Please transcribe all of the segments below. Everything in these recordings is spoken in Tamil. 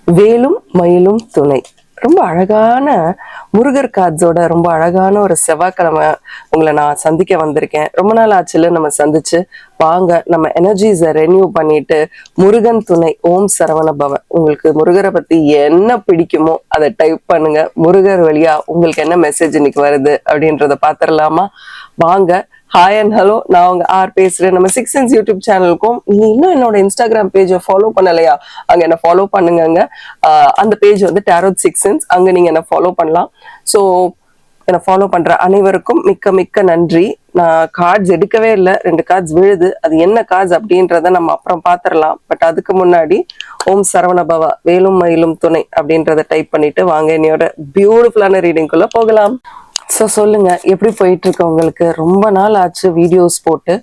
வேலும் மயிலும் துணை. ரொம்ப அழகான முருகர் கார்ட்ஸோட ரொம்ப அழகான ஒரு செவ்வாய்க்கிழமை உங்களை நான் சந்திக்க வந்திருக்கேன். ரொம்ப நாள் ஆச்சுல நம்ம சந்திச்சு. வாங்க நம்ம எனர்ஜிஸை ரெனியூ பண்ணிட்டு முருகன் துணை ஓம் சரவண பவ. உங்களுக்கு முருகரை பத்தி என்ன பிடிக்குமோ அதை டைப் பண்ணுங்க. முருகர் வழியா உங்களுக்கு என்ன மெசேஜ் இன்னைக்கு வருது அப்படின்றத பாத்திரலாமா? வாங்க. ஹாய் அண்ட் ஹலோ, நான் உங்க பேசுறேன். நம்ம சிக்ஸ் சென்ஸ் யூடியூப் சேனலுக்கும் நீங்க இன்னும் என்னோட இன்ஸ்டாகிராம் பேஜை ஃபாலோ பண்ணலையா, அங்க என்ன ஃபாலோ பண்ணுங்க. அந்த பேஜ் வந்து டேரோட் சிக்ஸ் சென்ஸ், அங்க நீங்க என்ன ஃபாலோ பண்ணலாம். ஸோ என்னை ஃபாலோ பண்ற அனைவருக்கும் மிக்க மிக்க நன்றி. நான் கார்ட்ஸ் எடுக்கவே இல்லை, 2 கார்ட்ஸ் விழுது. அது என்ன கார்ட்ஸ் அப்படின்றத நம்ம அப்புறம் பாத்திரலாம். பட் அதுக்கு முன்னாடி ஓம் சரவண பவா வேலும் மயிலும் துணை அப்படின்றத டைப் பண்ணிட்டு வாங்க என்னோட பியூட்டிஃபுல்லான ரீடிங்குள்ள போகலாம். ஸோ சொல்லுங்க, எப்படி போயிட்டு இருக்கு உங்களுக்கு? ரொம்ப நாள் ஆச்சு வீடியோஸ் போட்டு.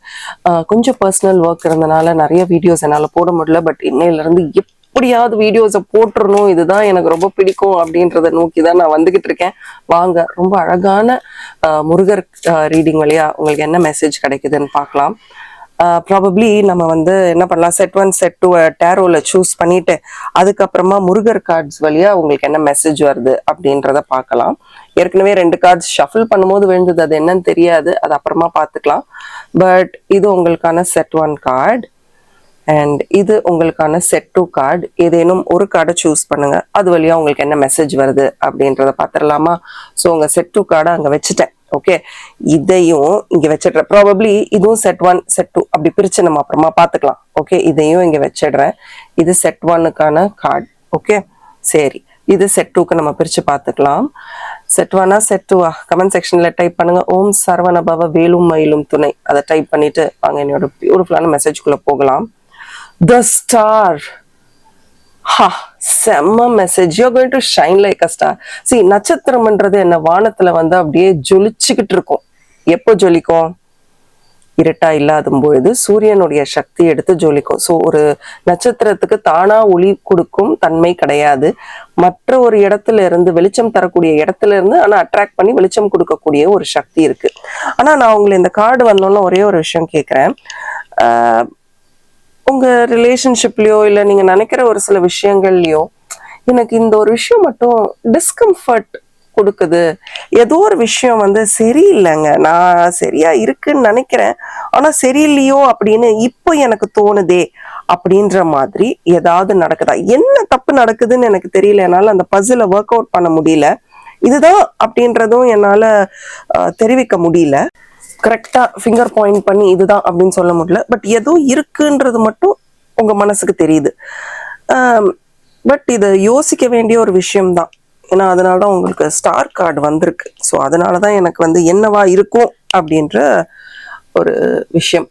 கொஞ்சம் பர்சனல் ஒர்க் இருந்தனால நிறைய வீடியோஸ் என்னால் போட முடியல. பட் இன்னையிலேருந்து எப்படியாவது வீடியோஸை போட்டுறணும், இதுதான் எனக்கு ரொம்ப பிடிக்கும் அப்படின்றத நோக்கி தான் நான் வந்துகிட்டு இருக்கேன். வாங்க, ரொம்ப அழகான முருகர் ரீடிங் வழியா உங்களுக்கு என்ன மெசேஜ் கிடைக்குதுன்னு பார்க்கலாம். ப்ராபப்ளி நம்ம வந்து என்ன பண்ணலாம், செட் 1 செட் 2 டேரோல சூஸ் பண்ணிட்டு அதுக்கப்புறமா முருகர் கார்ட்ஸ் வழியா உங்களுக்கு என்ன மெசேஜ் வருது அப்படின்றத பார்க்கலாம். ஏற்கனவே 2 கார்ட்ஸ் ஷஃபிள் பண்ணும்போது விழுந்தது, அது என்னன்னு தெரியாது, அது அப்புறமா பார்த்துக்கலாம். பட் இது உங்களுக்கான செட் 1 கார்டு அண்ட் இது உங்களுக்கான செட் 2 கார்டு. ஏதேனும் ஒரு கார்டை சூஸ் பண்ணுங்க, அது வழியா உங்களுக்கு என்ன மெசேஜ் வருது அப்படின்றத பார்த்துடலாமா? ஸோ உங்க செட் 2 கார்டை அங்கே வச்சுட்டேன். ஓகே, இதையும் இங்க வச்சிடுறேன். ப்ராபப்ளி இதுவும் செட் 1 செட் 2 அப்படி பிரிச்சு நம்ம அப்புறமா பார்த்துக்கலாம். ஓகே, இதையும் இங்க வச்சிடுறேன். இது செட் 1க்கான கார்டு. ஓகே, சரி, இது செட் 2க்கு நம்ம பிரிச்சு பார்த்துக்கலாம். செட் 1ஆ செட் 2ஆ கமெண்ட் செக்ஷன்ல டைப் பண்ணுங்க. ஓம் சரவண பவ வேலும் மயிலும் துணை, அதை டைப் பண்ணிட்டு வாங்க என்னோட பியூட்டிஃபுல்லான மெசேஜ்குள்ள போகலாம். The star. Ha, செம்ம message. You are going to shine like a star. சி, நட்சத்திரம்ன்றது என்ன வானத்துல வந்து அப்படியே ஜொலிச்சுக்கிட்டு இருக்கும். எப்போ ஜொலிக்கும்? இருட்டா இல்லாத பொழுது சூரியனுடைய சக்தி எடுத்து ஜொலிக்கும். ஸோ ஒரு நட்சத்திரத்துக்கு தானா ஒளி கொடுக்கும் தன்மை கிடையாது. மற்ற ஒரு இடத்துல இருந்து, வெளிச்சம் தரக்கூடிய இடத்துல இருந்து ஆனா அட்ராக்ட் பண்ணி வெளிச்சம் கொடுக்கக்கூடிய ஒரு சக்தி இருக்கு. ஆனா நான் உங்களை இந்த கார்டு வந்தோன்னா ஒரே ஒரு விஷயம் கேட்கிறேன். உங்க ரிலேஷன்ஷிப்லயோ இல்ல நீங்க நினைக்கிற ஒரு சில விஷயங்கள்லயோ எனக்கு இந்த ஒரு விஷயம் மட்டும் டிஸ்கம்ஃபர்ட் கொடுக்குது, ஏதோ ஒரு விஷயம் வந்து சரியில்லைங்க, நான் சரியா இருக்குன்னு நினைக்கிறேன் ஆனா சரியில்லையோ அப்படின்னு இப்போ எனக்கு தோணுதே அப்படின்ற மாதிரி ஏதாவது நடக்குதா? என்ன தப்பு நடக்குதுன்னு எனக்கு தெரியல, என்னால அந்த பசில ஒர்க் அவுட் பண்ண முடியல. இதுதான் அப்படின்றதும் என்னால தெரிவிக்க முடியல. கரெக்டா ஃபிங்கர் பாயிண்ட் பண்ணி இதுதான் அப்படின்னு சொல்ல முடியல. பட் ஏதோ இருக்குன்றது மட்டும் உங்க மனசுக்கு தெரியுது. பட் இதை யோசிக்க வேண்டிய ஒரு விஷயம்தான். ஏன்னா அதனாலதான் உங்களுக்கு ஸ்டார் கார்டு வந்திருக்கு. ஸோ அதனாலதான் எனக்கு வந்து என்னவா இருக்கும் அப்படின்ற ஒரு விஷயம்.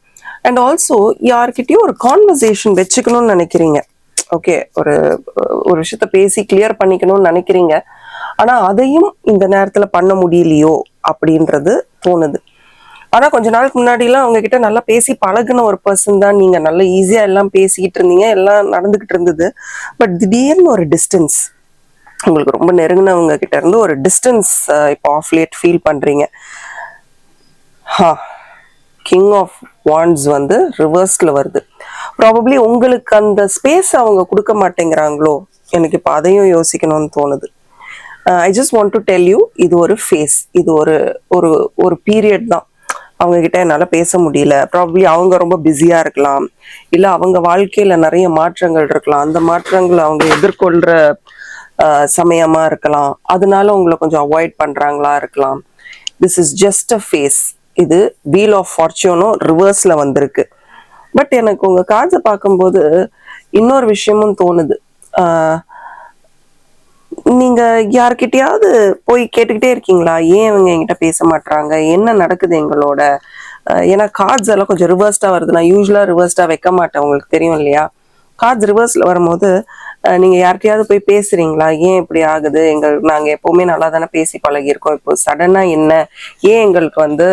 அண்ட் ஆல்சோ யார்கிட்டயும் ஒரு கான்வர்சேஷன் வச்சுக்கணும்னு நினைக்கிறீங்க. ஓகே, ஒரு ஒரு விஷயத்த பேசி கிளியர் பண்ணிக்கணும்னு நினைக்கிறீங்க. ஆனா அதையும் இந்த நேரத்துல பண்ண முடியலையோ அப்படின்றது தோணுது. ஆனா கொஞ்ச நாளுக்கு முன்னாடி எல்லாம் அவங்க கிட்ட நல்லா பேசி பழகுன ஒரு பர்சன் தான் நீங்க. நல்லா ஈஸியா எல்லாம் பேசிக்கிட்டு இருந்தீங்க, எல்லாம் நடந்துகிட்டு இருந்தது. பட் திடீர்னு ஒரு டிஸ்டன்ஸ், உங்களுக்கு ரொம்ப நெருங்கினவங்க கிட்ட இருந்து ஒரு டிஸ்டன்ஸ் இப்போ ஆஃப் லேட் ஃபீல் பண்றீங்க. கிங் ஆஃப் வாண்ட்ஸ் வந்து ரிவர்ஸ்ல வருது. ப்ராபப்ளி உங்களுக்கு அந்த ஸ்பேஸ் அவங்க கொடுக்க மாட்டேங்கிறாங்களோ, எனக்கு இப்போ அதையும் யோசிக்கணும்னு தோணுது. I just want to tell you, இது ஒரு ஃபேஸ், இது ஒரு ஒரு ஒரு பீரியட் தான். அவங்க கிட்ட என்னால பேச முடியல. ப்ராபப்ளி அவங்க ரொம்ப பிஸியா இருக்கலாம், இல்ல அவங்க வாழ்க்கையில நிறைய மாற்றங்கள் இருக்கலாம். அந்த மாற்றங்களை அவங்க எதிர்கொள்ற சமயமா இருக்கலாம். அதனால உங்களை கொஞ்சம் அவாய்ட் பண்றாங்களா இருக்கலாம். This is just a phase. இது வீல் ஆஃப் ஃபார்ச்சூனும் ரிவர்ஸ்ல வந்திருக்கு. பட் எனக்கு உங்க கார்ட்ஸை பார்க்கும்போது இன்னொரு விஷயமும் தோணுது. நீங்க யார்கிட்டயாவது போய் கேட்டுக்கிட்டே இருக்கீங்களா, ஏன் இவங்க என்கிட்ட பேச மாட்டாங்க, என்ன நடக்குது எங்களோட? ஏன்னா கார்ட்ஸ் எல்லாம் கொஞ்சம் ரிவர்ஸ்டா வருது. நான் யூஸ்வலா ரிவர்ஸ்டா வைக்க மாட்டேன், உங்களுக்கு தெரியும் இல்லையா? கார்ட்ஸ் ரிவர்ஸ்ல வரும்போது நீங்க யார்கிட்டயாவது போய் பேசுறீங்களா, ஏன் இப்படி ஆகுது, நாங்க எப்பவுமே நல்லா தானே பேசி பழகிருக்கோம், இப்போ சடனா என்ன, ஏன் எங்களுக்கு வந்து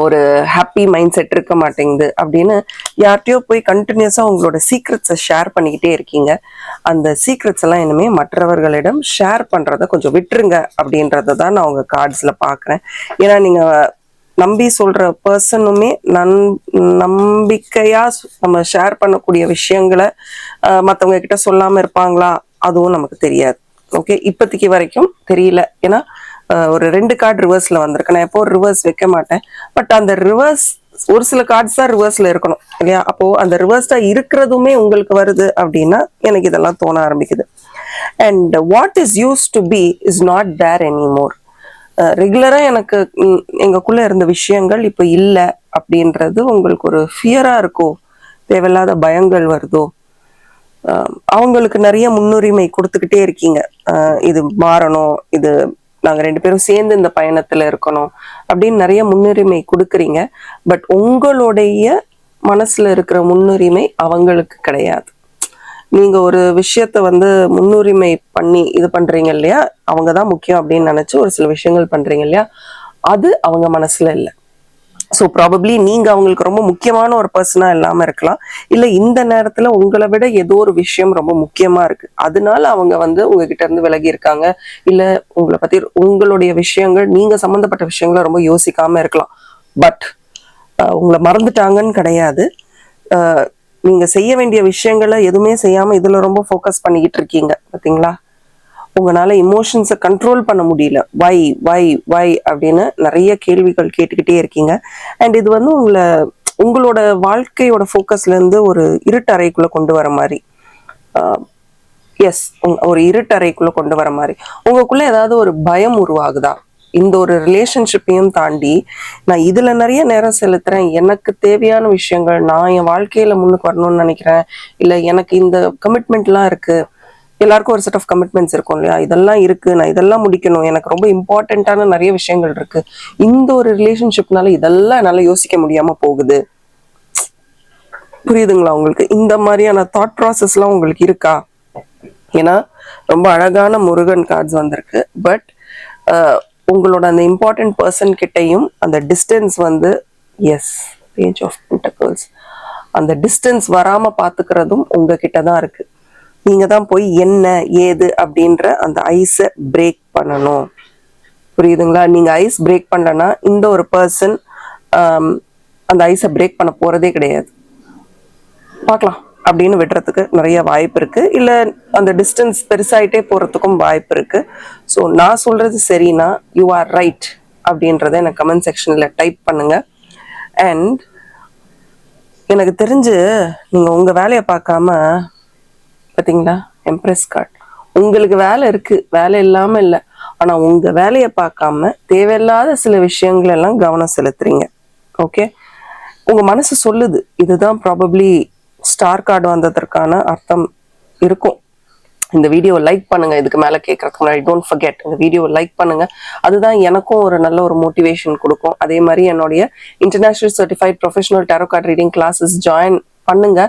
ஒரு ஹாப்பி மைண்ட் செட் இருக்க மாட்டேங்குது அப்படின்னு யார்கிட்டயோ போய் கண்டினியூஸா உங்களோட சீக்ரெட்ஸை ஷேர் பண்ணிக்கிட்டே இருக்கீங்க. அந்த சீக்ரெட்ஸ் எல்லாம் இனிமே மற்றவர்களிடம் ஷேர் பண்றத கொஞ்சம் விட்டுருங்க அப்படின்றத தான் நான் உங்க கார்ட்ஸ்ல பாக்குறேன். ஏன்னா நீங்க நம்பி சொல்ற பர்சனுமே நம்பிக்கையா நம்ம ஷேர் பண்ணக்கூடிய விஷயங்களை மற்றவங்க கிட்ட சொல்லாம இருப்பாங்களா, அதுவும் நமக்கு தெரியாது. ஓகே, இப்போதைக்கு வரைக்கும் தெரியல. ஏன்னா ஒரு 2 கார்டு ரிவர்ஸ்ல வந்திருக்கு. நான் எப்போ ரிவர்ஸ் வைக்க மாட்டேன். பட் அந்த ரிவர்ஸ் ஒரு சில கார்ட்ஸ் தான் ரிவர்ஸ்ல இருக்கணும் இல்லையா? அப்போ அந்த ரிவர்ஸ்டா இருக்கிறதுமே உங்களுக்கு வருது அப்படின்னா எனக்கு இதெல்லாம் தோண ஆரம்பிக்குது. And what is use to be is not there anymore. ரெகுலரா எனக்கு எங்களுக்குள்ள இருந்த விஷயங்கள் இப்போ இல்லை அப்படின்றது உங்களுக்கு ஒரு ஃபியரா இருக்கோ, தேவையில்லாத பயங்கள் வருதோ, அவங்களுக்கு நிறைய முன்னுரிமை கொடுத்துக்கிட்டே இருக்கீங்க. இது மாறணும், இது நாங்க 2 பேரும் சேர்ந்து இந்த பயணத்துல இருக்கணும் அப்படின்னு நிறைய முன்னுரிமை கொடுக்குறீங்க. பட் உங்களுடைய மனசுல இருக்கிற முன்னுரிமை அவங்களுக்கு கிடையாது. நீங்க ஒரு விஷயத்த முன்னுரிமை பண்ணி இது பண்றீங்க இல்லையா, அவங்கதான் முக்கியம் அப்படின்னு நினைச்சு ஒரு சில விஷயங்கள் பண்றீங்க இல்லையா, அது அவங்க மனசுல இல்லை. ஸோ ப்ராபப்ளி நீங்க அவங்களுக்கு ரொம்ப முக்கியமான ஒரு பர்சனா இல்லாம இருக்கலாம். இல்ல இந்த நேரத்துல உங்களை விட ஏதோ ஒரு விஷயம் ரொம்ப முக்கியமா இருக்கு, அதனால அவங்க உங்ககிட்ட இருந்து விலகி இருக்காங்க. இல்ல உங்களை பத்தி உங்களுடைய விஷயங்கள், நீங்க சம்பந்தப்பட்ட விஷயங்களை ரொம்ப யோசிக்காம இருக்கலாம். பட் உங்களை மறந்துட்டாங்கன்னு கிடையாது. நீங்க செய்ய வேண்டிய விஷயங்களை எதுவுமே செய்யாம இதுல ரொம்ப ஃபோக்கஸ் பண்ணிக்கிட்டு இருக்கீங்க பாத்தீங்களா. உங்களால இமோஷன்ஸை கண்ட்ரோல் பண்ண முடியல. வை வை வை அப்படின்னு நிறைய கேள்விகள் கேட்டுக்கிட்டே இருக்கீங்க. அண்ட் இது உங்களோட வாழ்க்கையோட ஃபோக்கஸ்ல இருந்து ஒரு இருட்டறைக்குள்ள கொண்டு வர மாதிரி. எஸ், ஒரு இருட்டறைக்குள்ள கொண்டு வர மாதிரி. உங்களுக்குள்ள ஏதாவது ஒரு பயம் உருவாகுதா? இந்த ஒரு ரிலேஷன்ஷிப்பையும் தாண்டி நான் இதுல நிறைய நேரம் செலுத்துறேன், எனக்கு தேவையான விஷயங்கள், நான் என் வாழ்க்கையில முன்னுக்கு வரணும்னு நினைக்கிறேன், இல்ல எனக்கு இந்த கமிட்மெண்ட்லாம் இருக்கு, எல்லாருக்கும் ஒரு செட் ஆஃப் கமிட்மெண்ட்ஸ் இருக்கும் இல்லையா, இதெல்லாம் இருக்கு, நான் இதெல்லாம் முடிக்கணும், எனக்கு ரொம்ப இம்பார்ட்டண்ட்டான நிறைய விஷயங்கள் இருக்கு, இந்த ஒரு ரிலேஷன்ஷிப்னால இதெல்லாம் என்னால யோசிக்க முடியாம போகுது. புரியுதுங்களா உங்களுக்கு? இந்த மாதிரியான தாட் ப்ராசஸ்லாம் உங்களுக்கு இருக்கா? ஏன்னா ரொம்ப அழகான முருகன் கார்ட்ஸ் வந்திருக்கு. பட் உங்களோட அந்த இம்பார்ட்டன்ட் பர்சன் கிட்டையும் அந்த டிஸ்டன்ஸ் எஸ், பேஜ் ஆஃப் பென்டக்கிள்ஸ், அந்த டிஸ்டன்ஸ் வராம பாத்துக்கிறதும் உங்ககிட்ட தான் இருக்கு. நீங்க தான் போய் என்ன ஏது அப்படின்ற அந்த ஐஸை பிரேக் பண்ணணும். புரியுதுங்களா? நீங்க ஐஸ் பிரேக் பண்ணலன்னா இந்த ஒரு பர்சன் அந்த ஐஸை பிரேக் பண்ண போறதே கிடையாது. பார்க்கலாம் அப்படின்னு விடுறதுக்கு நிறைய வாய்ப்பு இருக்கு. இல்ல அந்த டிஸ்டன்ஸ் பெருசாயிட்டே போறதுக்கும் வாய்ப்பு இருக்கு. ஸோ நான் சொல்றது சரினா யூ ஆர் ரைட் அப்படின்றத எனக்கு கமெண்ட் செக்ஷன்ல டைப் பண்ணுங்க. அண்ட் எனக்கு தெரிஞ்சு நீங்க உங்க வேலையை பார்க்காம, பார்த்தீங்களா, எம்ப்ரெஸ் கார்டு, உங்களுக்கு வேலை இருக்கு, வேலை இல்லாம இல்லை, ஆனா உங்க வேலையை பார்க்காம தேவையில்லாத சில விஷயங்கள் எல்லாம் கவனம் செலுத்துறீங்க. ஓகே, உங்க மனசு சொல்லுது. இதுதான் ப்ராபப்ளி ஸ்டார் கார்டு வந்ததற்கான அர்த்தம் இருக்கும். இந்த வீடியோவை லைக் பண்ணுங்க. இதுக்கு மேல கேட்கறதுக்கு முன்னாடி டோன்ட் ஃபர்கெட், இந்த வீடியோவை லைக் பண்ணுங்க. அதுதான் எனக்கும் ஒரு நல்ல ஒரு மோட்டிவேஷன் கொடுக்கும். அதே மாதிரி என்னுடைய international certified professional tarot card reading classes join பண்ணுங்க.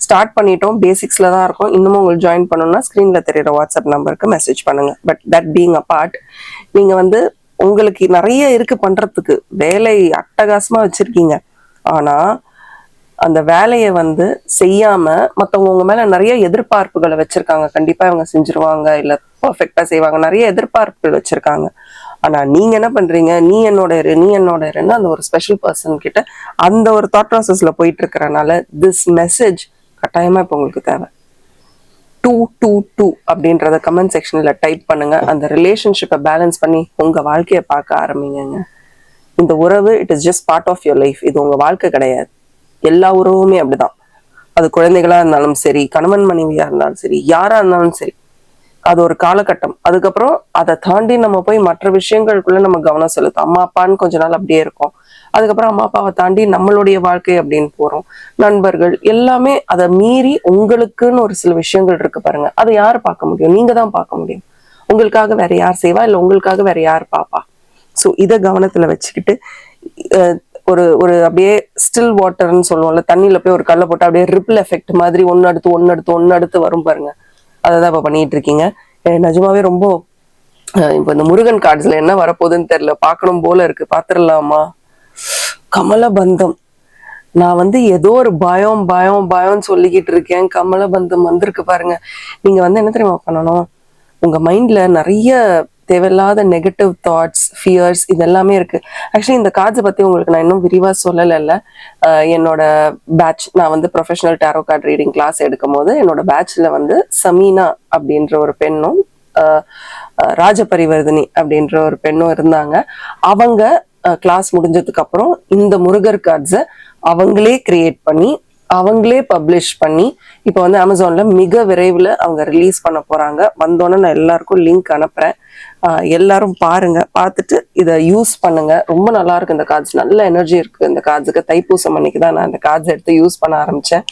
ஸ்டார்ட் பண்ணிட்டோம், பேசிக்ஸ்ல தான் இருக்கும். இன்னமும் உங்களுக்கு ஜாயின் பண்ணணும்னா ஸ்கிரீன்ல தெரியுற வாட்ஸ்அப் நம்பருக்கு மெசேஜ் பண்ணுங்க. பட் தட் பீங் அபார்ட், நீங்க உங்களுக்கு நிறைய இருக்கு பண்றதுக்கு, வேலை அட்டகாசமா வச்சிருக்கீங்க. ஆனா அந்த வேலையை செய்யாம மற்றவங்க உங்க மேல நிறைய எதிர்பார்ப்புகளை வச்சிருக்காங்க. கண்டிப்பா இவங்க செஞ்சிருவாங்க, இல்ல பர்ஃபெக்டா செய்வாங்க, நிறைய எதிர்பார்ப்புகள் வச்சிருக்காங்க. ஆனா நீங்க என்ன பண்றீங்க, நீ என்னோட இரு, நீ என்னோட இருன்னு அந்த ஒரு ஸ்பெஷல் பர்சன் கிட்ட அந்த ஒரு தாட் ப்ராசஸ்ல போயிட்டு இருக்கிறனால திஸ் மெசேஜ் கட்டாயமா இப்போ உங்களுக்கு தேவை. 222 அப்படின்றத கமெண்ட் செக்ஷன்ல டைப் பண்ணுங்க. அந்த ரிலேஷன்ஷிப்பை பேலன்ஸ் பண்ணி உங்க வாழ்க்கையை பார்க்க ஆரம்பிங்க. இந்த உறவு it is just part of your life. இது உங்க வாழ்க்கை கிடையாது. எல்லா உறவுமே அப்படிதான். அது குழந்தைகளா இருந்தாலும் சரி, கணவன் மனைவியா இருந்தாலும் சரி, யாரா இருந்தாலும் சரி, அது ஒரு காலகட்டம். அதுக்கப்புறம் அதை தாண்டி நம்ம போய் மற்ற விஷயங்களுக்குள்ள நம்ம கவனம் செலுத்தும். அம்மா அப்பான்னு கொஞ்ச நாள் அப்படியே இருக்கும். அதுக்கப்புறம் அம்மா அப்பாவை தாண்டி நம்மளுடைய வாழ்க்கை அப்படின்னு போறோம். நண்பர்கள் எல்லாமே அதை மீறி உங்களுக்குன்னு ஒரு சில விஷயங்கள் இருக்கு பாருங்க. அதை யாரு பார்க்க முடியும்? நீங்க தான் பார்க்க முடியும். உங்களுக்காக வேற யார் செய்வா? இல்லை உங்களுக்காக வேற யார் பாப்பா? ஸோ இதை கவனத்துல வச்சுக்கிட்டு ஒரு ஒரு அப்படியே ஸ்டில் வாட்டர்ன்னு சொல்லுவோம்ல, தண்ணியில போய் ஒரு கல்லை போட்டு அப்படியே ரிப்பிள் எஃபெக்ட் மாதிரி ஒன்னு அடுத்து வரும் பாருங்க. அதான் இப்ப பண்ணிட்டு இருக்கீங்க. நிஜமாவே ரொம்ப இப்ப இந்த முருகன் கார்ட்ஸ்ல என்ன வரப்போகுதுன்னு தெரியல, பார்க்கணும் போல இருக்கு. பாத்துடலாமா? கமலபந்தம். நான் ஏதோ ஒரு பயம் சொல்லிக்கிட்டு இருக்கேன். கமலபந்தம் வந்திருக்கு பாருங்க. நீங்க என்ன தெரியுமா பண்ணணும், உங்க மைண்ட்ல நிறைய தேவையில்லாத நெகட்டிவ் தாட்ஸ், ஃபியர்ஸ் இதெல்லாமே இருக்கு. ஆக்சுவலி இந்த கார்ட்ஸை பத்தி உங்களுக்கு நான் இன்னும் விரிவா சொல்லலைல்ல. என்னோட பேட்ச், நான் வந்து professional tarot card reading class எடுக்கும் போது என்னோட பேட்ச்ல வந்து சமீனா அப்படின்ற ஒரு பெண்ணும் ராஜபரிவர்தினி அப்படின்ற ஒரு பெண்ணும் இருந்தாங்க. அவங்க கிளாஸ் முடிஞ்சதுக்கு அப்புறம் இந்த முருகர் கார்ட்ஸை அவங்களே கிரியேட் பண்ணி அவங்களே பப்ளிஷ் பண்ணி இப்போ வந்து அமேசான்ல மிக விரைவில் அவங்க ரிலீஸ் பண்ண போறாங்க. வந்தோன்னே நான் எல்லாருக்கும் லிங்க் அனுப்புறேன். எல்லாரும் பாருங்க, பார்த்துட்டு இதை யூஸ் பண்ணுங்க. ரொம்ப நல்லா இருக்கு இந்த கார்ட்ஸ், நல்ல எனர்ஜி இருக்கு இந்த கார்ட்ஸுக்கு. தைப்பூசம் அன்னைக்கு தான் நான் இந்த கார்ட்ஸ் எடுத்து யூஸ் பண்ண ஆரம்பிச்சேன்.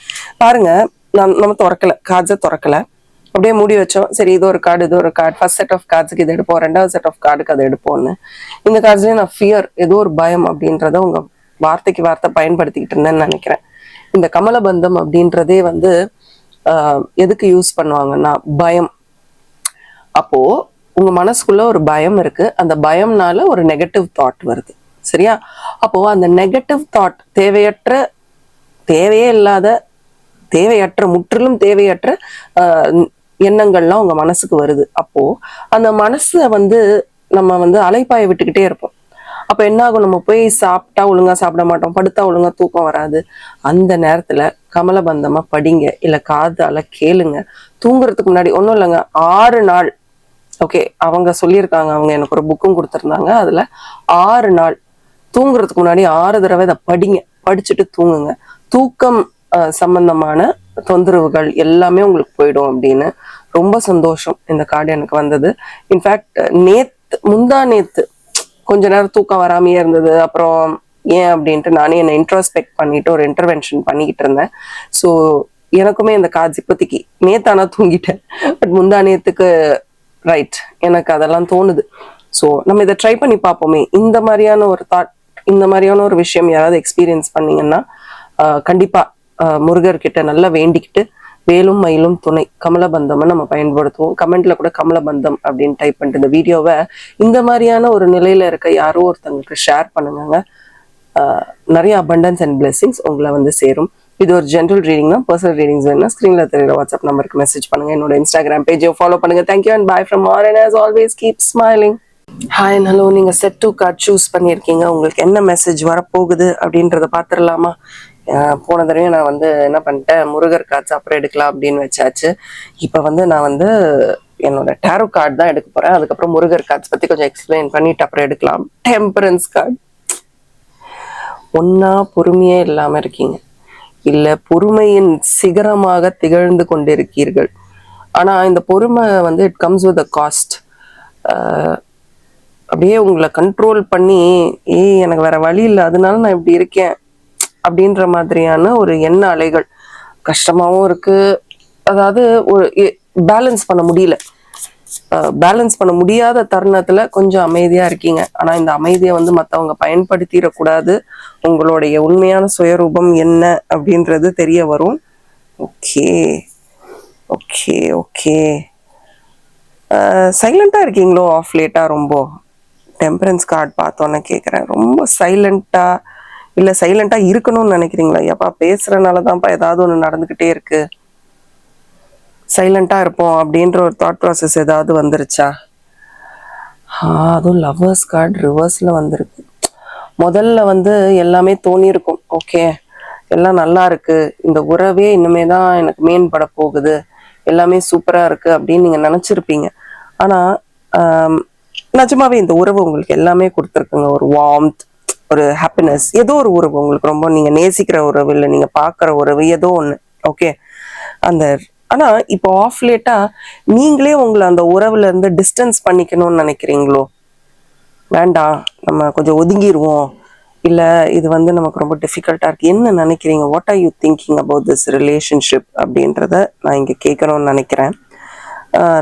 பாருங்க, நம்ம திறக்கல, கார்ட்ஸை திறக்கல, அப்படியே மூடி வச்சோம். சரி, இது ஒரு கார்டு, இது ஒரு கார்டு, ஃபர்ஸ்ட் செட் ஆஃப் கார்ட்ஸுக்கு இது எடுப்போம், ரெண்டாவது செட் ஆஃப் கார்டுக்கு அதை எடுப்போம்னு. இந்த கார்ட்ஸ்லயே நான் ஃபியர், ஏதோ ஒரு பயம் அப்படின்றத உங்க வார்த்தைக்கு வார்த்தை பயன்படுத்திக்கிட்டு இருந்தேன்னு நினைக்கிறேன். இந்த கமலபந்தம் அப்படின்றதே வந்து எதுக்கு யூஸ் பண்ணுவாங்கன்னா பயம். அப்போ உங்க மனசுக்குள்ள ஒரு பயம் இருக்கு, அந்த பயம்னால ஒரு நெகட்டிவ் தாட் வருது, சரியா? அப்போ அந்த நெகட்டிவ் தாட் தேவையே இல்லாத, முற்றிலும் தேவையற்ற எண்ணங்கள்லாம் உங்க மனசுக்கு வருது. அப்போ அந்த மனசை வந்து நம்ம வந்து அலைப்பாய விட்டுக்கிட்டே இருப்போம். அப்ப என்ன ஆகும், நம்ம போய் சாப்பிட்டா ஒழுங்கா சாப்பிட மாட்டோம், படுத்தா ஒழுங்கா தூக்கம் வராது. அந்த நேரத்துல கமலபந்தமா படிங்க, இல்ல காதால கேளுங்க. தூங்குறதுக்கு முன்னாடி ஒன்றும் இல்லைங்க, 6 நாள், ஓகே, அவங்க சொல்லியிருக்காங்க, அவங்க எனக்கு ஒரு புக்கும் கொடுத்துருந்தாங்க, அதுல 6 நாள் தூங்குறதுக்கு முன்னாடி 6 தடவை இதை படிங்க, படிச்சுட்டு தூங்குங்க. தூக்கம் சம்பந்தமான தொந்தரவுகள் எல்லாமே உங்களுக்கு போயிடும் அப்படின்னு. ரொம்ப சந்தோஷம் இந்த கார்டு எனக்கு வந்தது. இன்ஃபேக்ட் முந்தா நேத்து கொஞ்ச நேரம் தூக்கம் வராமையே இருந்தது. அப்புறம் ஏன் அப்படின்ட்டு நானே என்னை இன்ட்ரோஸ்பெக்ட் பண்ணிட்டு ஒரு இன்டர்வென்ஷன் பண்ணிக்கிட்டு இருந்தேன். ஸோ எனக்குமே இந்த கார்ட்ஸ் இப்போதைக்கு நேத்தானா தூங்கிட்டேன், பட் முந்தா நேத்துக்கு ரைட் எனக்கு அதெல்லாம் தோணுது. ஸோ நம்ம இதை ட்ரை பண்ணி பார்ப்போமே. இந்த மாதிரியான ஒரு தாட், இந்த மாதிரியான ஒரு விஷயம் யாராவது எக்ஸ்பீரியன்ஸ் பண்ணீங்கன்னா கண்டிப்பா முருகர்கிட்ட நல்லா வேண்டிக்கிட்டு வேலும் மயிலும் துணை கமலபந்தம் நம்ம பயன்படுத்துவோம். கமெண்ட்ல கூட கமலபந்தம் அப்படின்னு டைப் பண்ணிட்டு இந்த வீடியோவை இந்த மாதிரியான ஒரு நிலையில இருக்க யாரோ ஒருத்தங்களுக்கு ஷேர் பண்ணுங்க. நிறைய அபண்டன்ஸ் அண்ட் பிளெஸிங்ஸ் உங்களை வந்து சேரும். இது ஒரு ஜென்ரல் ரீடிங் தான். பர்சனல் ரீடிங்ஸ் வேணும்னா ஸ்க்ரீன்ல தெரியுற வாட்ஸ்அப் நம்பருக்கு மெசேஜ் பண்ணுங்க. என்னோட இன்ஸ்டாகிராம் பேஜை ஃபாலோ பண்ணுங்க. Thank you and by from all and as always keep smiling. Hi and hello, நீங்க செட் 2 கார்ட் சூஸ் பண்ணியிருக்கீங்க. உங்களுக்கு என்ன மெசேஜ் வரப்போகுது அப்படின்றத பார்த்துடலாமா? போன தடவை நான் வந்து என்ன பண்ணிட்டேன், முருகர் கார்ட்ஸ் அப்புறம் எடுக்கலாம் அப்படின்னு வச்சாச்சு. இப்போ வந்து நான் வந்து என்னோட டேரோ கார்டு தான் எடுக்க போறேன். அதுக்கப்புறம் முருகர் கார்ட்ஸ் பத்தி கொஞ்சம் எக்ஸ்பிளைன் பண்ணிட்டு அப்புறம் எடுக்கலாம். Temperance card. ஒன்னா பொறுமையே இல்லாம இருக்கீங்க, இல்ல பொறுமையின் சிகரமாக திகழ்ந்து கொண்டிருக்கீர்கள். ஆனா இந்த பொறுமை வந்து it comes with a cost. அப்படியே உங்களை கண்ட்ரோல் பண்ணி எனக்கு வேற வழி இல்லை அதனால நான் இப்படி இருக்கேன் அப்படின்ற மாதிரியான ஒரு எண்ண அலைகள் கஷ்டமாவும் இருக்கு. அதாவது ஒரு பேலன்ஸ் பண்ண முடியல. பேலன்ஸ் பண்ண முடியாத தருணத்துல கொஞ்சம் அமைதியா இருக்கீங்க. ஆனா இந்த அமைதியை வந்து மற்றவங்க பயன்படுத்திடக்கூடாது. உங்களுடைய உண்மையான சுயரூபம் என்ன அப்படின்றது தெரிய வரும். ஓகே ஓகே ஓகே, சைலண்டா இருக்கீங்களோ ஆஃப் லேட்டா? ரொம்ப டெம்பரன்ஸ் கார்டு பார்த்தோன்னு கேட்குறேன். ரொம்ப சைலண்டா, இல்லை சைலண்டா இருக்கணும்னு நினைக்கிறீங்களா? எப்பா பேசுறதுனாலதான்ப்பா ஏதாவது ஒன்று நடந்துகிட்டே இருக்கு, சைலண்டா இருப்போம் அப்படின்ற ஒரு தாட் ப்ராசஸ் ஏதாவது வந்துருச்சா? அதுவும் லவ்வர்ஸ் கார்டு ரிவர்ஸ்ல வந்திருக்கு. முதல்ல வந்து எல்லாமே தோணியிருக்கும், ஓகே எல்லாம் நல்லா இருக்கு, இந்த உறவே இனிமே தான் எனக்கு மேம்பட போகுது, எல்லாமே சூப்பரா இருக்கு அப்படின்னு நீங்க நினைச்சிருப்பீங்க. ஆனா நிஜமாவே இந்த உறவு உங்களுக்கு எல்லாமே கொடுத்துருக்குங்க. ஒரு வார்ம்த், ஒரு ஹாப்பினஸ், ஏதோ ஒரு உறவு உங்களுக்கு ரொம்ப நீங்க நேசிக்கிற உறவு, இல்லை நீங்க பாக்குற உறவு, ஏதோ ஒண்ணு. ஓகே, அந்த ஆனா இப்போ ஆஃப் லேட்டா நீங்களே உங்களை அந்த உறவுல இருந்து டிஸ்டன்ஸ் பண்ணிக்கணும்னு நினைக்கிறீங்களோ? வேண்டாம், நம்ம கொஞ்சம் ஒதுங்கிடுவோம், இல்ல இது வந்து நமக்கு ரொம்ப டிஃபிகல்ட்டா இருக்கு, என்ன நினைக்கிறீங்க? What are you thinking about this relationship அப்படின்றத நான் இங்க கேட்கணும்னு நினைக்கிறேன்.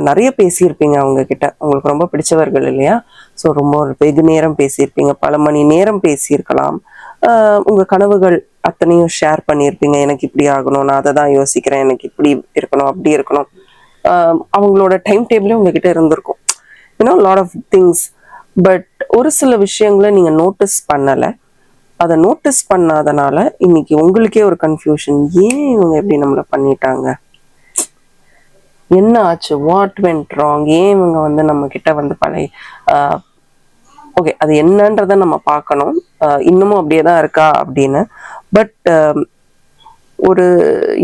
நிறைய பேசியிருப்பீங்க அவங்க கிட்ட, உங்களுக்கு ரொம்ப பிடிச்சவர்கள் இல்லையா? ஸோ ரொம்ப ஒரு வெகு நேரம் பேசியிருப்பீங்க, பல மணி நேரம் பேசியிருக்கலாம். உங்க கனவுகள் அத்தனையும் ஷேர் பண்ணியிருப்பீங்க. எனக்கு இப்படி ஆகணும், நான் அதை தான் யோசிக்கிறேன், எனக்கு இப்படி இருக்கணும், அப்படி இருக்கணும். அவங்களோட டைம் டேபிளே உங்ககிட்ட இருந்திருக்கும், லாட் ஆஃப் திங்ஸ். பட் ஒரு சில விஷயங்களை நீங்க நோட்டீஸ் பண்ணலை. அதை நோட்டீஸ் பண்ணாதனால இன்னைக்கு உங்களுக்கே ஒரு கன்ஃபியூஷன், ஏன் இவங்க எப்படி நம்மளை பண்ணிட்டாங்க, என்ன ஆச்சு, வாட் வென்ட் ராங், ஏன் இவங்க வந்து நம்ம கிட்ட வந்து பழைய ஓகே அது என்னன்றத நம்ம பார்க்கணும், இன்னமும் அப்படியே தான் இருக்கா அப்படின்னு. பட் ஒரு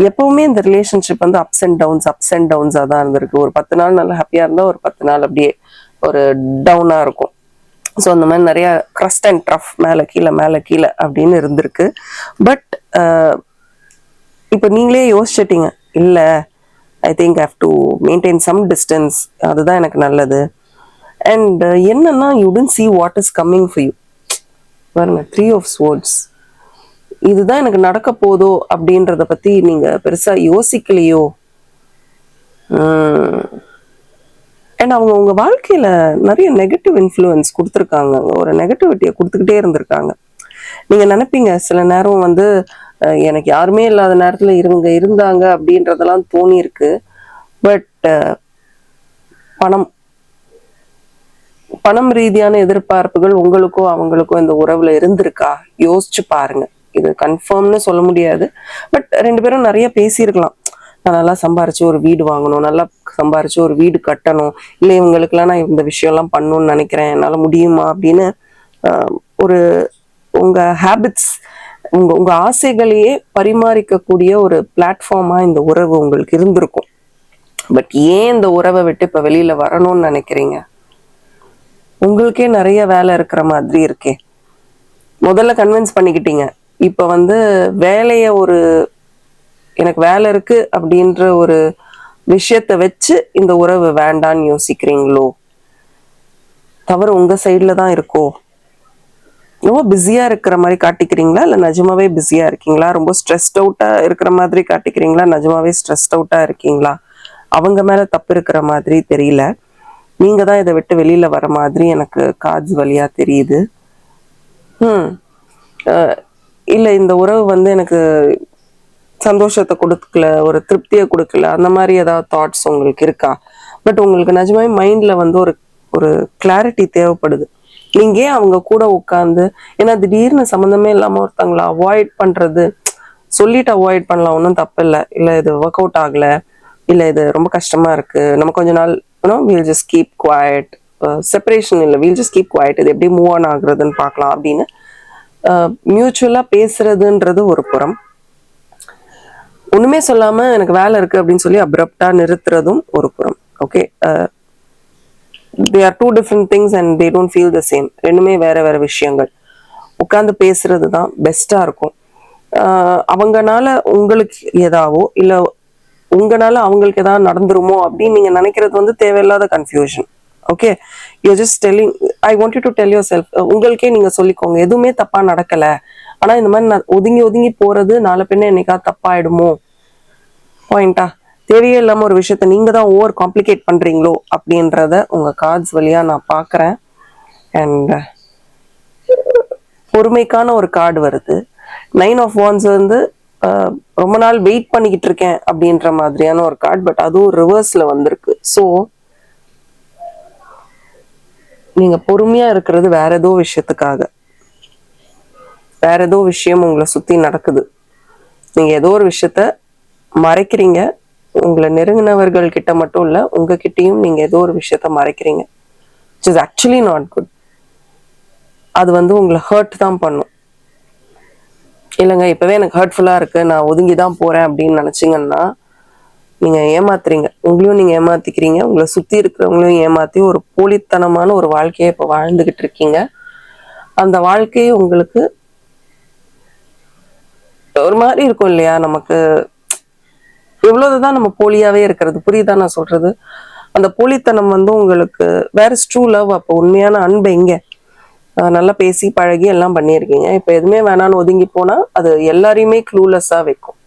எப்பவுமே இந்த ரிலேஷன்ஷிப் வந்து அப்ஸ் அண்ட் டவுன்ஸாக தான் இருந்திருக்கு. ஒரு 10 நாள் நல்லா ஹாப்பியாக இருந்தால் ஒரு 10 நாள் அப்படியே ஒரு டவுனாக இருக்கும். ஸோ அந்த மாதிரி நிறைய க்ரஸ்ட் அண்ட் ட்ரஃப், மேலே கீழே அப்படின்னு இருந்திருக்கு. பட் இப்போ நீங்களே யோசிச்சிட்டீங்க, இல்லை I think have to maintain some distance, அதுதான் எனக்கு நல்லது. அண்ட் என்னன்னா you don't see what is coming for you. பாருங்க, 3 of swords, இதுதான் எனக்கு நடக்க போதோ அப்படின்றத பத்தி நீங்க பெருசா யோசிக்கலையோ. அண்ட் அவங்க உங்க வாழ்க்கையில நிறைய நெகட்டிவ் இன்ஃப்ளூயன்ஸ் கொடுத்துருக்காங்க, ஒரு நெகட்டிவிட்டியை கொடுத்துக்கிட்டே இருந்திருக்காங்க. நீங்க நினைப்பீங்க சில நேரம் வந்து எனக்கு யாருமே இல்லாத நேரத்துல இவங்க இருந்தாங்க அப்படின்றதெல்லாம் தோணி இருக்கு. பட் பணம் ரீதியான எதிர்பார்ப்புகள் உங்களுக்கோ அவங்களுக்கோ இந்த உறவுல இருந்திருக்கா, யோசிச்சு பாருங்க. இது கன்ஃபார்ம்னு சொல்ல முடியாது, பட் 2 பேரும் நிறைய பேசியிருக்கலாம். நான் நல்லா சம்பாரிச்சு ஒரு வீடு வாங்கணும், நல்லா சம்பாரிச்சு ஒரு வீடு கட்டணும், இல்லை இவங்களுக்குலாம் நான் இந்த விஷயம்லாம் பண்ணணும்னு நினைக்கிறேன், என்னால் முடியுமா அப்படின்னு ஒரு உங்க ஹேபிட்ஸ், உங்க ஆசைகளையே பரிமாறிக்கக்கூடிய ஒரு பிளாட்ஃபார்மா இந்த உறவு உங்களுக்கு இருந்திருக்கும். பட் ஏன் இந்த உறவை விட்டு இப்ப வெளியில வரணும்னு நினைக்கிறீங்க? உங்களுக்கே நிறைய வேலை இருக்கிற மாதிரி இருக்கே. முதல்ல கன்வின்ஸ் பண்ணிக்கிட்டீங்க, இப்ப வந்து வேலைய ஒரு எனக்கு வேலை இருக்கு அப்படின்ற ஒரு விஷயத்த வச்சு இந்த உறவு வேண்டான்னு யோசிக்கிறீங்களோ? தவறு உங்க சைட்ல தான் இருக்கோ? ரொம்ப பிஸியா இருக்கிற மாதிரி காட்டிக்கிறீங்களா, இல்ல நிஜமாவே பிஸியா இருக்கீங்களா? ரொம்ப ஸ்ட்ரெஸ்ட் அவுட்டா இருக்கிற மாதிரி காட்டிக்கிறீங்களா, நிஜமாவே ஸ்ட்ரெஸ்ட் அவுட்டா இருக்கீங்களா? அவங்க மேல தப்பு இருக்கிற மாதிரி தெரியல, நீங்க தான் இதை விட்டு வெளியில வர மாதிரி எனக்கு கார்ட்ஸ் வழியா தெரியுது. இல்ல இந்த உறவு வந்து எனக்கு சந்தோஷத்தை கொடுக்கல, ஒரு திருப்தியை கொடுக்கல, அந்த மாதிரி ஏதாவது தாட்ஸ் உங்களுக்கு இருக்கா? பட் உங்களுக்கு நிஜமாவே மைண்ட்ல வந்து ஒரு ஒரு கிளாரிட்டி தேவைப்படுது. நீங்க ஏன் அவங்க கூட உட்காந்து, ஏன்னா திடீர்னு சம்மந்தமே இல்லாம ஒருத்தவங்களை அவாய்ட் பண்றது, சொல்லிட்டு அவாய்ட் பண்ணலாம், ஒன்றும் தப்பு இல்லை. இல்லை இது ஒர்க் அவுட் ஆகல, இல்லை இது ரொம்ப கஷ்டமா இருக்கு, நம்ம கொஞ்ச நாள் we'll just keep quiet, separation இல்லை, வீல் ஜஸ்ட் கீப் குவாய்ட், இது எப்படி மூவ் ஆன் ஆகுறதுன்னு பார்க்கலாம் அப்படின்னு மியூச்சுவலா பேசுறதுன்றது ஒரு புறம், ஒண்ணுமே சொல்லாம எனக்கு வேலை இருக்கு அப்படின்னு சொல்லி அப்ரப்டா நிறுத்துறதும் ஒரு புறம். Okay, they are two different things and they don't feel the same. ரெண்டுமே வேற வேற விஷயங்கள். உட்கார்ந்து பேசுறது தான் பெஸ்டா இருக்கும். அவங்கனால உங்களுக்கு ஏதாவோ இல்லை உங்களால அவங்களுக்கு ஏதாவது நடந்துருமோ அப்படின்னு நீங்க நினைக்கிறது வந்து தேவையில்லாத confusion. Okay, you just telling, I want you to tell your self, உங்களுக்கே நீங்க சொல்லிக்கோங்க, எதுவுமே தப்பா நடக்கல, ஆனா இந்த மாதிரி நான் ஒதுங்கி போறது நாளை பின்ன என்னைக்காவது தப்பாயிடுமோ, பாயிண்டா? தேவையே இல்லாம ஒரு விஷயத்த நீங்க தான் ஓவர் காம்ப்ளிகேட் பண்றீங்களோ அப்படின்றத உங்க கார்ட்ஸ் வழியா நான் பாக்குறேன். அண்ட் பொறுமைக்கான ஒரு கார்டு வருது. 9 of Wands வந்து ரொம்ப நாள் வெயிட் பண்ணிக்கிட்டு இருக்கேன் அப்படின்ற மாதிரியான ஒரு கார்டு, பட் அதுவும் ரிவர்ஸ்ல வந்திருக்கு. ஸோ நீங்க பொறுமையா இருக்கிறது வேற ஏதோ விஷயத்துக்காக, வேற ஏதோ விஷயம் உங்களை சுத்தி நடக்குது, நீங்க ஏதோ ஒரு விஷயத்த மறைக்கிறீங்க. உங்களை நெருங்கினவர்கள் கிட்ட மட்டும் இல்ல, உங்ககிட்டயும் நீங்க ஏதோ ஒரு விஷயத்த மறைக்கிறீங்க, which is actually not good. அது வந்து உங்களை ஹர்ட் தான் பண்ணும். இல்லைங்க இப்பவே எனக்கு ஹர்ட்ஃபுல்லா இருக்கு, நான் ஒதுங்கி தான் போறேன் அப்படின்னு நினைச்சீங்கன்னா நீங்க ஏமாத்துறீங்க, உங்களையும் நீங்க ஏமாத்திக்கிறீங்க, உங்களை சுத்தி இருக்கிறவங்களையும் ஏமாத்தி ஒரு போலித்தனமான ஒரு வாழ்க்கையை இப்ப வாழ்ந்துகிட்டு இருக்கீங்க. அந்த வாழ்க்கையை உங்களுக்கு ஒரு மாதிரி இருக்கும் இல்லையா? நமக்கு எவ்வளவுதான் நம்ம போலியாவே இருக்கிறது, புரியுதா நான் சொல்றது? அந்த போலித்தனம் வந்து உங்களுக்கு வேற ட்ரூ லவ். அப்போ உண்மையான அன்பு எங்க? நல்லா பேசி பழகி எல்லாம் பண்ணியிருக்கீங்க, இப்ப எதுவுமே வேணான்னு ஒதுங்கி போனா அது எல்லாரையுமே க்ளூலெஸ்ஸா வைக்கும்.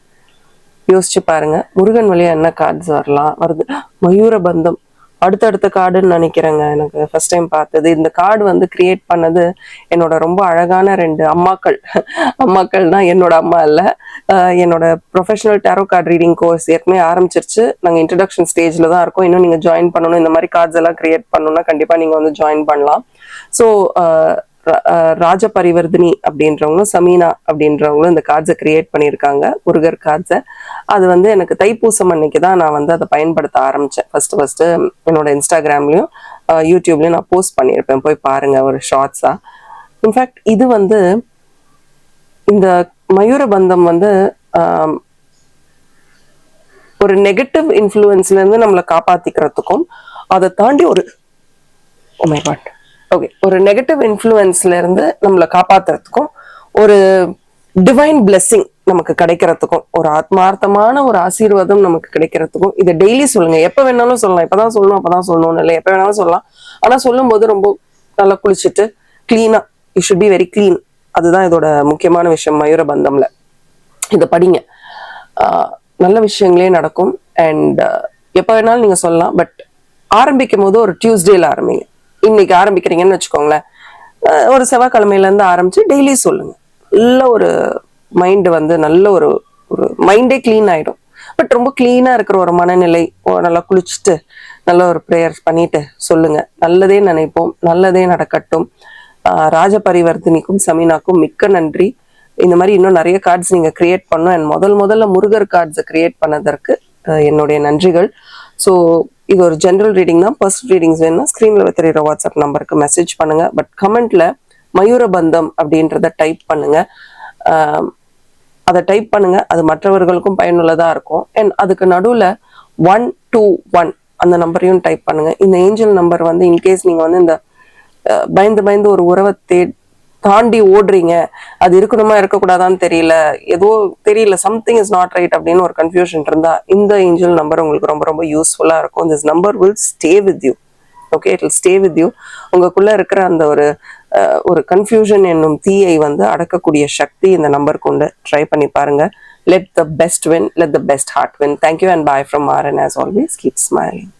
யோசிச்சு பாருங்க, முருகன் வழியா என்ன கார்ட்ஸ் வரலாம் வருது? மயூரபந்தம் அடுத்தடுத்த கார்டுன்னு நினைக்கிறேங்க. எனக்கு ஃபர்ஸ்ட் டைம் பார்த்தது இந்த கார்டு வந்து கிரியேட் பண்ணது என்னோட ரொம்ப அழகான 2 அம்மாக்கள்னா என்னோட அம்மா இல்ல, என்னோட professional tarot card reading course ஏற்கனவே ஆரம்பிச்சிருச்சு. நாங்கள் இன்ட்ரடக்ஷன் ஸ்டேஜ்ல தான் இருக்கோம். இன்னும் நீங்க ஜாயின் பண்ணணும், இந்த மாதிரி கார்ட்ஸ் எல்லாம் கிரியேட் பண்ணணும்னா கண்டிப்பா நீங்க வந்து ஜாயின் பண்ணலாம். ஸோ ராஜ பரிவர்தினி அப்படின்றவங்களும் சமீனா அப்படின்றவங்களும் இந்த கார்ட்ஸை கிரியேட் பண்ணியிருக்காங்க, முருகர் கார்ட்ஸை. அது வந்து எனக்கு தைப்பூசம் அன்னைக்கு தான் நான் வந்து அதை பயன்படுத்த ஆரம்பித்தேன். ஃபஸ்ட்டு என்னோட இன்ஸ்டாகிராம்லேயும் யூடியூப்லேயும் நான் போஸ்ட் பண்ணியிருப்பேன், போய் பாருங்க ஒரு ஷார்ட்ஸாக. இன்ஃபேக்ட் இது வந்து இந்த மயூரபந்தம் வந்து ஒரு நெகட்டிவ் இன்ஃப்ளூயன்ஸ்ல இருந்து நம்மளை காப்பாத்திக்கிறதுக்கும், அதை தாண்டி ஒரு ஒரு நெகட்டிவ் இன்ஃப்ளூயன்ஸ்ல இருந்து நம்மளை காப்பாத்துறதுக்கும், ஒரு டிவைன் பிளெஸிங் நமக்கு கிடைக்கிறதுக்கும், ஒரு ஆத்மார்த்தமான ஒரு ஆசீர்வாதம் நமக்கு கிடைக்கிறதுக்கும் இதை டெய்லி சொல்லுங்க. எப்ப வேணாலும் சொல்லலாம், இப்பதான் சொல்லணும் அப்பதான் சொல்லணும்னு இல்லை, எப்ப வேணாலும் சொல்லலாம். ஆனா சொல்லும் போது ரொம்ப நல்லா குளிச்சுட்டு கிளீனா, you should be very clean. அதுதான் இதோட முக்கியமான விஷயம். மயூரபந்தம்ல இதை படிங்க, நல்ல விஷயங்களே நடக்கும். அண்ட் எப்போ வேணாலும் நீங்க சொல்லலாம். பட் ஆரம்பிக்கும் போது ஒரு டியூஸ்டேல ஆரம்பிங்க. இன்னைக்கு ஆரம்பிக்கிறீங்கன்னு வச்சுக்கோங்களேன், ஒரு செவ்வாய்க்கிழமையில இருந்து ஆரம்பிச்சு டெய்லி சொல்லுங்க. நல்ல ஒரு மைண்ட் வந்து நல்ல ஒரு ஒரு மைண்டே கிளீன் ஆயிடும். பட் ரொம்ப கிளீனா இருக்கிற ஒரு மனநிலை, நல்லா குளிச்சுட்டு நல்ல ஒரு ப்ரேயர் பண்ணிட்டு சொல்லுங்க. நல்லதே நினைப்போம், நல்லதே நடக்கட்டும். ராஜ பரிவர்த்தினிக்கும் சமீனாக்கும் மிக்க நன்றி. இந்த மாதிரி இன்னும் நிறைய கார்ட்ஸ் நீங்க கிரியேட் பண்ணோம். அண்ட் முதல்ல முருகர் கார்ட்ஸை கிரியேட் பண்ணதற்கு என்னுடைய நன்றிகள். ஸோ இது ஒரு ஜென்ரல் ரீடிங் தான். பர்சனல் ரீடிங்ஸ் வேணும்னா ஸ்க்ரீன்ல தெரியுற வாட்ஸ்அப் நம்பருக்கு மெசேஜ் பண்ணுங்க. பட் கமெண்ட்ல மயூரபந்தம் அப்படின்றத டைப் பண்ணுங்க. அதை டைப் பண்ணுங்க, அது மற்றவர்களுக்கும் பயனுள்ளதா இருக்கும். அண்ட் அதுக்கு நடுவுல 121 அந்த நம்பரையும் டைப் பண்ணுங்க. இந்த ஏஞ்சல் நம்பர் வந்து இன்கேஸ் நீங்க வந்து இந்த பயந்து ஒரு உறவை தாண்டி ஓடுறீங்க, அது இருக்கணுமா இருக்கக்கூடாதான்னு தெரியல, ஏதோ தெரியல, சம்திங் இஸ் நாட் ரைட் அப்படின்னு ஒரு கன்ஃபியூஷன் இருந்தா இந்த ஏஞ்சல் நம்பர் உங்களுக்கு ரொம்ப ரொம்ப யூஸ்ஃபுல்லா இருக்கும். This number will stay with you. Okay, it will stay with you. உங்களுக்குள்ள இருக்கிற அந்த ஒரு கன்ஃபியூஷன் என்னும் தீயை வந்து அடக்கக்கூடிய சக்தி இந்த நம்பர் கொண்டு ட்ரை பண்ணி பாருங்க. Let the best win, let the best heart win. Thank you and bye from RN. as always, keep smiling.